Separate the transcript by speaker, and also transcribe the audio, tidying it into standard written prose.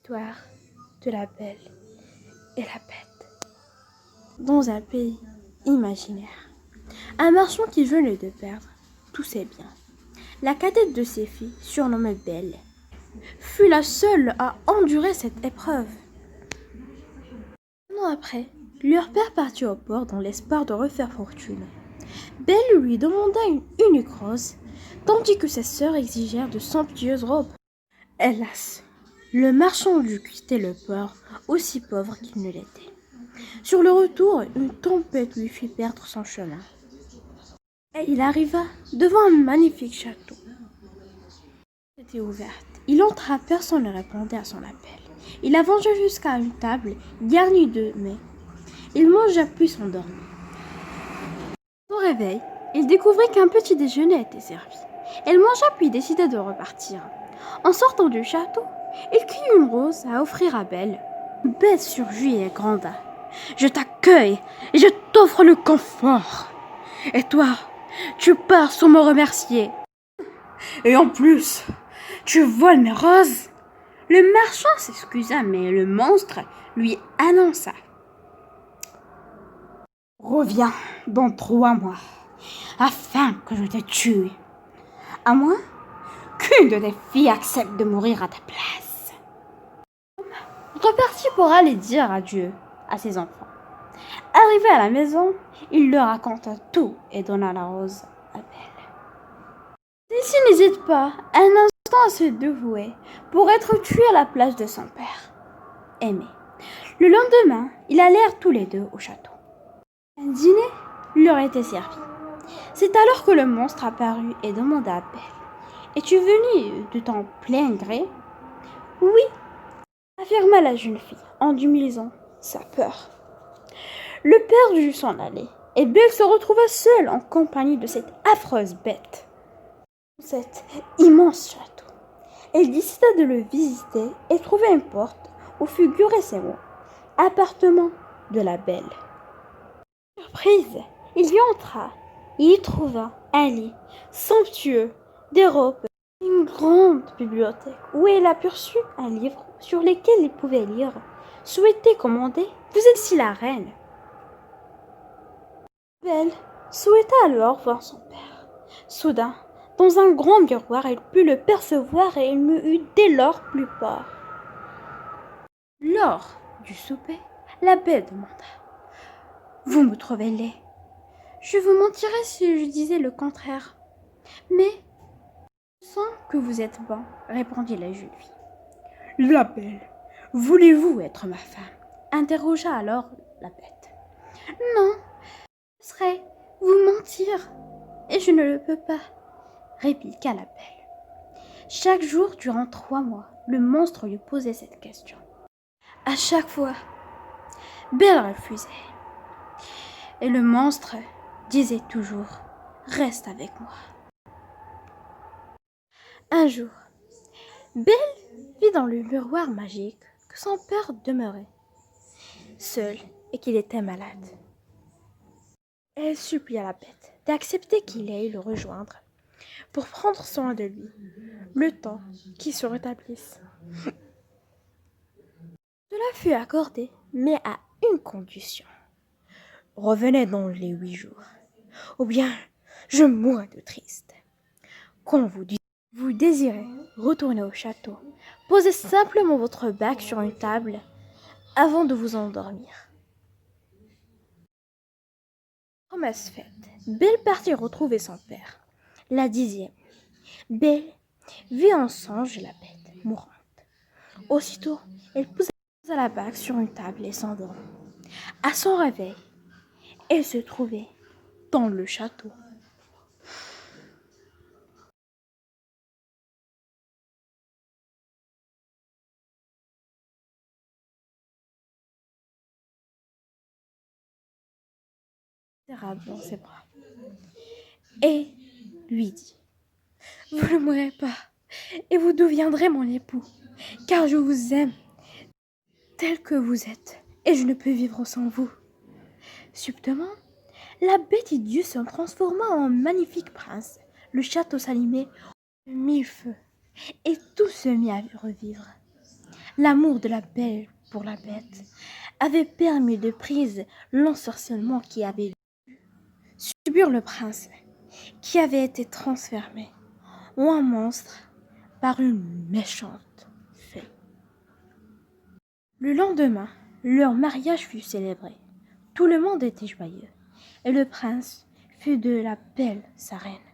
Speaker 1: L'histoire de la Belle et la Bête. Dans un pays imaginaire, un marchand qui venait de perdre tous ses biens, la cadette de ses filles, surnommée Belle, fut la seule à endurer cette épreuve. Un an après, leur père partit au port dans l'espoir de refaire fortune. Belle lui demanda une unique rose, tandis que ses sœurs exigèrent de somptueuses robes. Hélas, le marchand dut quitter le port, aussi pauvre qu'il ne l'était. Sur le retour, une tempête lui fit perdre son chemin. Et il arriva devant un magnifique château. Était ouverte. Il entra, personne ne répondait à son appel. Il avance jusqu'à une table garnie de mets. Il mangea puis s'endormit. Au réveil, il découvrit qu'un petit déjeuner était servi. Il mangea puis décida de repartir. En sortant du château, il cueillit une rose à offrir à Belle. Belle surgit et granda. « Je t'accueille et je t'offre le confort. Et toi, tu pars sans me remercier. Et en plus, tu voles mes roses. » Le marchand s'excusa, mais le monstre lui annonça. « Reviens dans 3 mois, afin que je te tue. À moins qu'une de tes filles accepte de mourir à ta place. » Reparti pour aller dire adieu à ses enfants. Arrivé à la maison, il leur raconta tout et donna la rose à Belle. Celle-ci n'hésite pas un instant à se dévouer pour être tué à la place de son père aimé. Le lendemain, ils allèrent tous les deux au château. Un dîner leur était servi. C'est alors que le monstre apparut et demanda à Belle: « Es-tu venue de ton plein gré ?»« Oui, » affirma la jeune fille en diminuant sa peur. Le père dut s'en aller, et Belle se retrouva seule en compagnie de cette affreuse bête. Dans cet immense château, elle décida de le visiter et trouva une porte où figuraient ces mots: « Appartement de la Belle ». Surprise, il y entra et y trouva un lit somptueux, des robes, une grande bibliothèque où il aperçut un livre sur lequel il pouvait lire: « Souhaitez commander, vous êtes ici la reine. » Belle souhaita alors voir son père. Soudain, dans un grand miroir, il put le percevoir et il me eut dès lors plus peur. Lors du souper, la Belle demanda: « Vous me trouvez laid? Je vous mentirais si je disais le contraire. Mais je sens que vous êtes bon, » répondit la jeune fille. « La Belle, voulez-vous être ma femme ?» interrogea alors la bête. « Non, ce serait vous mentir, et je ne le peux pas, » répliqua la Belle. Chaque jour durant 3 mois, le monstre lui posait cette question. À chaque fois, Belle refusait. Et le monstre disait toujours: « Reste avec moi. » Un jour, Belle vit dans le miroir magique que son père demeurait seul et qu'il était malade. Elle supplia la bête d'accepter qu'il aille le rejoindre pour prendre soin de lui, le temps qu'il se rétablisse. Cela fut accordé, mais à une condition. Revenez dans les 8 jours, ou bien je mourrai de triste. Quand vous désirez retourner au château, posez simplement votre bague sur une table avant de vous endormir. Promesse faite, Belle partit retrouver son père. La 10e, Belle vit en songe la bête mourante. Aussitôt, elle posa la bague sur une table et s'endormit. À son réveil, elle se trouvait dans le château. Dans ses bras et lui dit: « Vous ne mourrez pas et vous deviendrez mon époux, car je vous aime tel que vous êtes et je ne peux vivre sans vous. » Subtement, la bête idiote se transforma en magnifique prince. Le château s'allumait en 1000 feux et tout se mit à revivre. L'amour de la belle pour la bête avait permis de briser l'ensorcellement qui avait dû subir le prince, qui avait été transformé en un monstre par une méchante fée. Le lendemain, leur mariage fut célébré. Tout le monde était joyeux, et le prince fut de la belle sa reine.